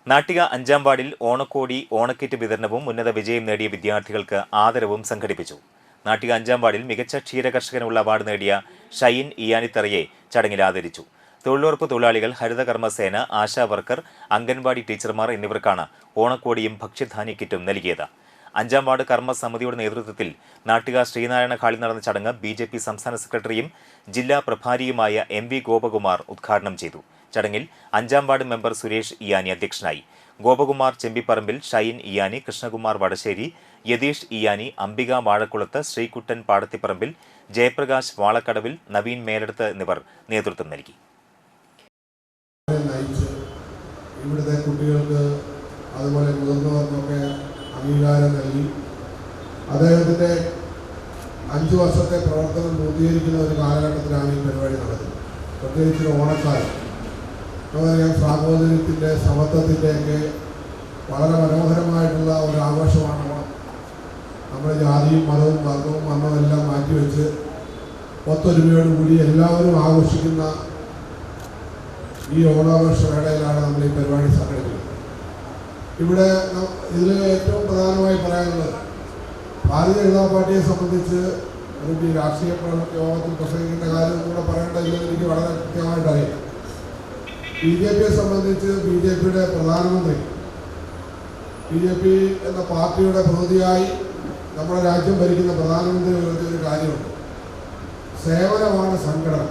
നാട്ടിക അഞ്ചാം വാർഡിൽ ഓണക്കോടി ഓണക്കിറ്റ് വിതരണവും ഉന്നത വിജയം നേടിയ വിദ്യാർത്ഥികൾക്ക് ആദരവും സംഘടിപ്പിച്ചു. നാട്ടിക അഞ്ചാം വാർഡിൽ മികച്ച ക്ഷീരകർഷകനുള്ള അവാർഡ് നേടിയ ഷൈൻ ഇയാനിത്തറയെ ചടങ്ങിൽ ആദരിച്ചു. തൊഴിലുറപ്പ് തൊഴിലാളികൾ, ഹരിതകർമ്മസേന, ആശാ വർക്കർ, അംഗൻവാടി ടീച്ചർമാർ എന്നിവർക്കാണ് ഓണക്കോടിയും ഭക്ഷ്യധാന്യ കിറ്റും നൽകിയത്. അഞ്ചാം വാർഡ് കർമ്മസമിതിയുടെ നേതൃത്വത്തിൽ നാട്ടിക ശ്രീനാരായണ ഹാളിൽ നടന്ന ചടങ്ങ് BJP സംസ്ഥാന സെക്രട്ടറിയും ജില്ലാ പ്രഭാരിയുമായ MV ഗോപകുമാർ ഉദ്ഘാടനം ചെയ്തു. ചടങ്ങിൽ അഞ്ചാം വാർഡ് മെമ്പർ സുരേഷ് ഇയാനി അധ്യക്ഷനായി. ഗോപകുമാർ ചെമ്പിപ്പറമ്പിൽ, ഷൈൻ ഇയാനി, കൃഷ്ണകുമാർ വടശ്ശേരി, യതീഷ് ഇയാനി, അംബിക വാഴക്കുളത്ത്, ശ്രീകുട്ടൻ പാടത്തിപ്പറമ്പിൽ, ജയപ്രകാശ് വാളക്കടവിൽ, നവീൻ മേലെടുത്ത് എന്നിവർ നേതൃത്വം നൽകി. ഇവിടുത്തെ കുട്ടികൾക്ക് അതുപോലെ മുതിർന്നവർക്കൊക്കെ അംഗീകാരം നൽകി അദ്ദേഹത്തിൻ്റെ 5 വർഷത്തെ പ്രവർത്തനം പൂർത്തീകരിക്കുന്ന ഒരു കാലഘട്ടത്തിലാണ് ഈ പരിപാടി നടക്കുന്നത്. പ്രത്യേകിച്ച് ഓണക്കാലം നമുക്കറിയാം, സാഹോദര്യത്തിൻ്റെ, സമത്വത്തിൻ്റെയൊക്കെ വളരെ മനോഹരമായിട്ടുള്ള ഒരു ആഘോഷമാണ് ഓണം. നമ്മുടെ ജാതിയും മതവും വർഗവും വർണ്ണമെല്ലാം മാറ്റിവെച്ച് ഒത്തൊരുമയോടുകൂടി എല്ലാവരും ആഘോഷിക്കുന്ന ഈ ഓണാഘോഷ വേളയിലാണ് നമ്മൾ ഈ പരിപാടി സംഘടിപ്പിക്കുന്നത്. ഇവിടെ ഇതിൽ ഏറ്റവും പ്രധാനമായി പറയാനുള്ളത്, ഭാരതീയ ജനതാ പാർട്ടിയെ സംബന്ധിച്ച് എനിക്ക് ഈ രാഷ്ട്രീയ യോഗത്തിൽ പ്രസംഗിക്കേണ്ട കാര്യം കൂടെ പറയേണ്ടതില്ലെന്ന് എനിക്ക് വളരെ കൃത്യമായിട്ട് അറിയാം. BJPയെ സംബന്ധിച്ച് BJPയുടെ പ്രധാനമന്ത്രി, BJP എന്ന പാർട്ടിയുടെ പ്രതിനിധിയായി നമ്മുടെ രാജ്യം ഭരിക്കുന്ന പ്രധാനമന്ത്രി ഒരു കാര്യമുണ്ട്: സേവനമാണ് സംഘടന.